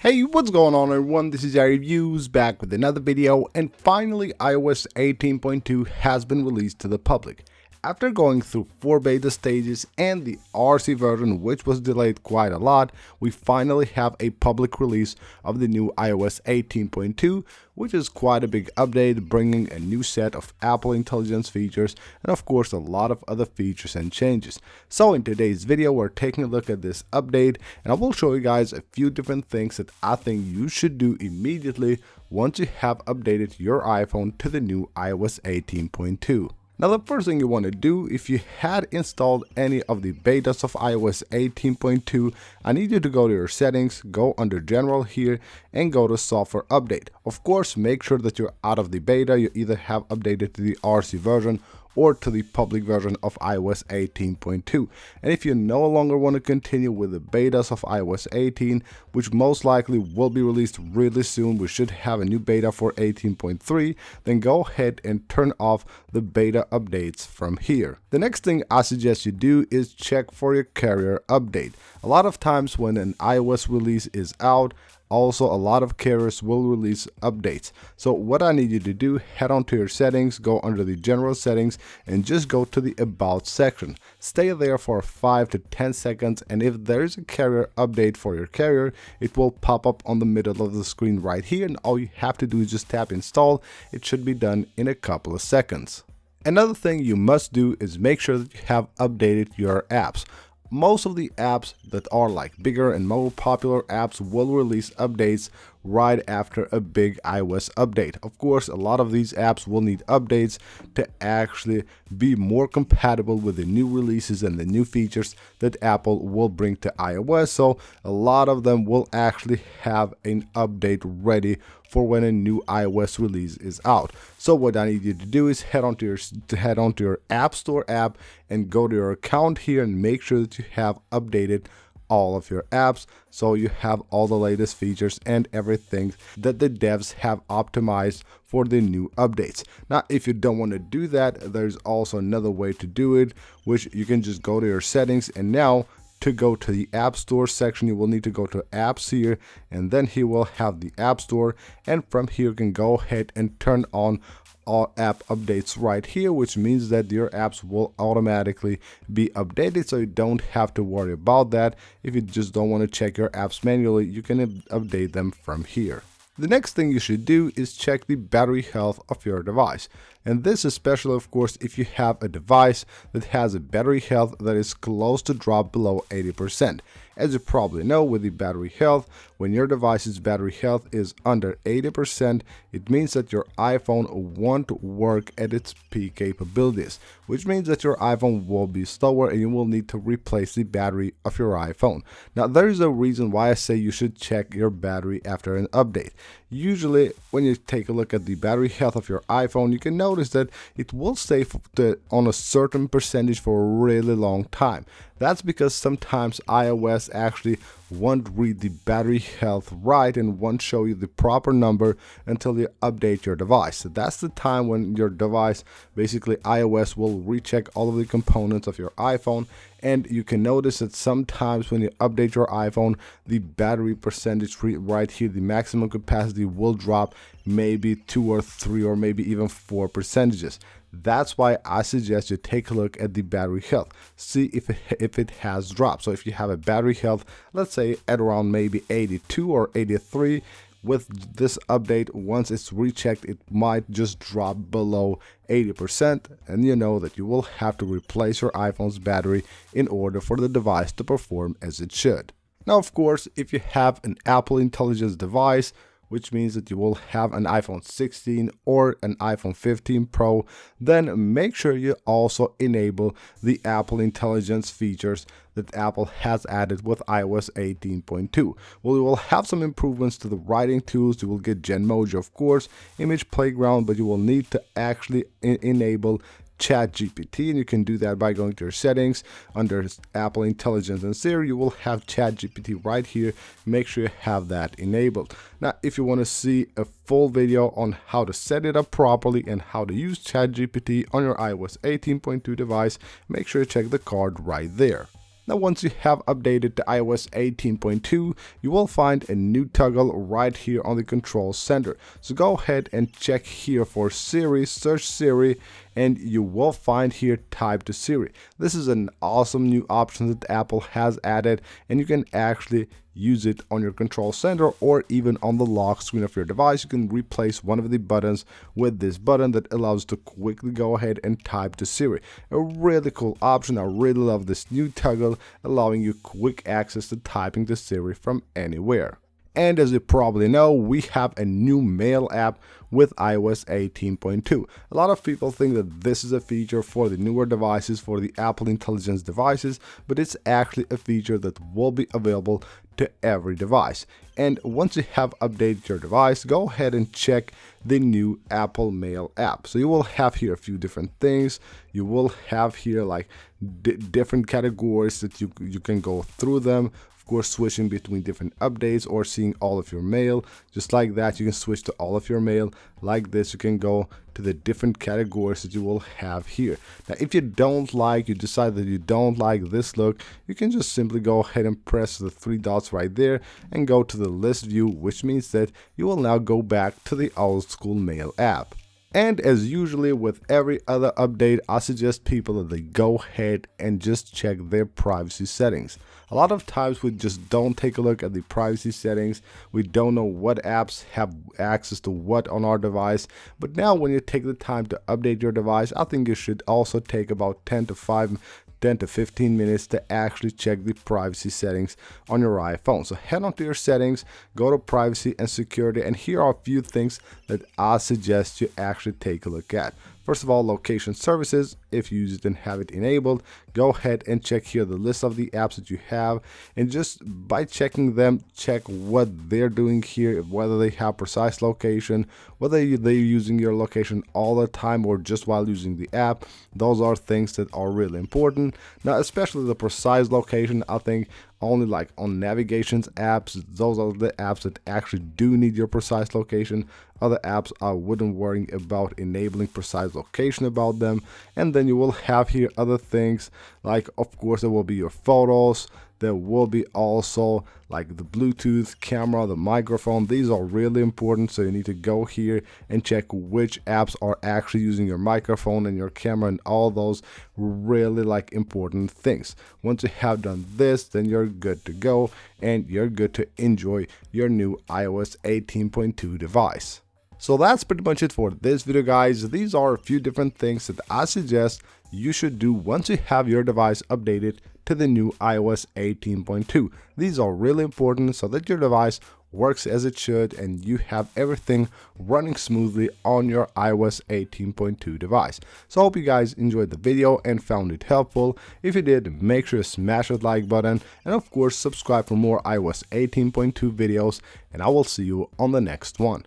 Hey, what's going on everyone, this is iReviews back with another video, and finally iOS 18.2 has been released to the public. After going through 4 beta stages and the RC version, which was delayed quite a lot, we finally have a public release of the new iOS 18.2, which is quite a big update, bringing a new set of Apple Intelligence features and of course a lot of other features and changes. So in today's video, we're taking a look at this update, and I will show you guys a few different things that I think you should do immediately once you have updated your iPhone to the new iOS 18.2. Now the first thing you want to do, if you had installed any of the betas of iOS 18.2, I need you to go to your settings, go under general here and go to software update. Of course, make sure that you're out of the beta, you either have updated to the RC version or to the public version of iOS 18.2. And if you no longer want to continue with the betas of iOS 18, which most likely will be released really soon, we should have a new beta for 18.3, then go ahead and turn off the beta updates from here. The next thing I suggest you do is check for your carrier update. A lot of times when an iOS release is out, also a lot of carriers will release updates. So what I need you to do, head on to your settings, go under the general settings and just go to the about section. Stay there for 5 to 10 seconds, and if there is a carrier update for your carrier, it will pop up on the middle of the screen right here, and all you have to do is just tap install. It should be done in a couple of seconds. Another thing you must do is make sure that you have updated your apps. Most of the apps that are like bigger and more popular apps will release updates right after a big iOS update. Of course, a lot of these apps will need updates to actually be more compatible with the new releases and the new features that Apple will bring to iOS. So a lot of them will actually have an update ready for when a new iOS release is out. So what I need you to do is head onto your App Store app and go to your account here and make sure that you have updated all of your apps, so you have all the latest features and everything that the devs have optimized for the new updates. Now, if you don't want to do that, there's also another way to do it, which you can just go to your settings, and now to go to the App Store section, you will need to go to apps here, and then here will have the App Store, and from here you can go ahead and turn on all app updates right here, which means that your apps will automatically be updated, so you don't have to worry about that. If you just don't want to check your apps manually, you can update them from here. The next thing you should do is check the battery health of your device. And this is especially, of course, if you have a device that has a battery health that is close to drop below 80%. As you probably know, with the battery health, when your device's battery health is under 80%, it means that your iPhone won't work at its peak capabilities, which means that your iPhone will be slower and you will need to replace the battery of your iPhone. Now, there is a reason why I say you should check your battery after an update. Usually, when you take a look at the battery health of your iPhone, you can notice that it will stay on a certain percentage for a really long time. That's because sometimes iOS actually won't read the battery health right and won't show you the proper number until you update your device. So that's the time when your device, basically iOS, will recheck all of the components of your iPhone, and you can notice that sometimes when you update your iPhone, the battery percentage right here, the maximum capacity, will drop maybe 2 or 3 or maybe even 4 percentages. That's why I suggest you take a look at the battery health, see if it has dropped. So if you have a battery health, let's say at around maybe 82 or 83, with this update, once it's rechecked, it might just drop below 80%, and you know that you will have to replace your iPhone's battery in order for the device to perform as it should. Now, of course, if you have an Apple Intelligence device, which means that you will have an iPhone 16 or an iPhone 15 Pro, then make sure you also enable the Apple Intelligence features that Apple has added with iOS 18.2. Well, you will have some improvements to the writing tools. You will get Genmoji, of course, Image Playground, but you will need to actually enable ChatGPT, and you can do that by going to your settings under Apple Intelligence and Siri. You will have ChatGPT right here. Make sure you have that enabled. Now, if you want to see a full video on how to set it up properly and how to use ChatGPT on your iOS 18.2 device, make sure you check the card right there. Now once you have updated to iOS 18.2, you will find a new toggle right here on the control center. So go ahead and check here for Siri, search Siri, and you will find here type to Siri. This is an awesome new option that Apple has added, and you can actually use it on your control center or even on the lock screen of your device. You can replace one of the buttons with this button that allows you to quickly go ahead and type to Siri. A really cool option. I really love this new toggle allowing you quick access to typing to Siri from anywhere. And as you probably know, we have a new mail app with iOS 18.2. A lot of people think that this is a feature for the newer devices, for the Apple Intelligence devices, but it's actually a feature that will be available to every device. And once you have updated your device, go ahead and check the new Apple Mail app. So you will have here a few different things. You will have here like different categories that you can go through them. Of course, switching between different updates or seeing all of your mail. Just like that, you can switch to all of your mail. Like this, you can go to the different categories that you will have here. Now, if you decide that you don't like this look, you can just simply go ahead and press the three dots right there and go to the list view, which means that you will now go back to the old school mail app. And as usually with every other update, I suggest people that they go ahead and just check their privacy settings. A lot of times we just don't take a look at the privacy settings. We don't know what apps have access to what on our device. But now when you take the time to update your device, I think you should also take about 10 to 15 minutes to actually check the privacy settings on your iPhone. So head on to your settings, go to privacy and security, and here are a few things that I suggest you actually take a look at. First of all, location services. If you use it and have it enabled, go ahead and check here the list of the apps that you have, and just by checking them, check what they're doing here, whether they have precise location, whether they're using your location all the time or just while using the app. Those are things that are really important. Now, especially the precise location, I think only like on navigations apps, those are the apps that actually do need your precise location. Other apps, I wouldn't worry about enabling precise location about them. And then you will have here other things like, of course, there will be your photos. There will be also like the Bluetooth camera, the microphone. These are really important, so you need to go here and check which apps are actually using your microphone and your camera, and all those really like important things. Once you have done this, then you're good to go and you're good to enjoy your new iOS 18.2 device. So that's pretty much it for this video, guys. These are a few different things that I suggest you should do once you have your device updated to the new iOS 18.2. These are really important so that your device works as it should and you have everything running smoothly on your iOS 18.2 device. So I hope you guys enjoyed the video and found it helpful. If you did, make sure to smash that like button and of course subscribe for more iOS 18.2 videos, and I will see you on the next one.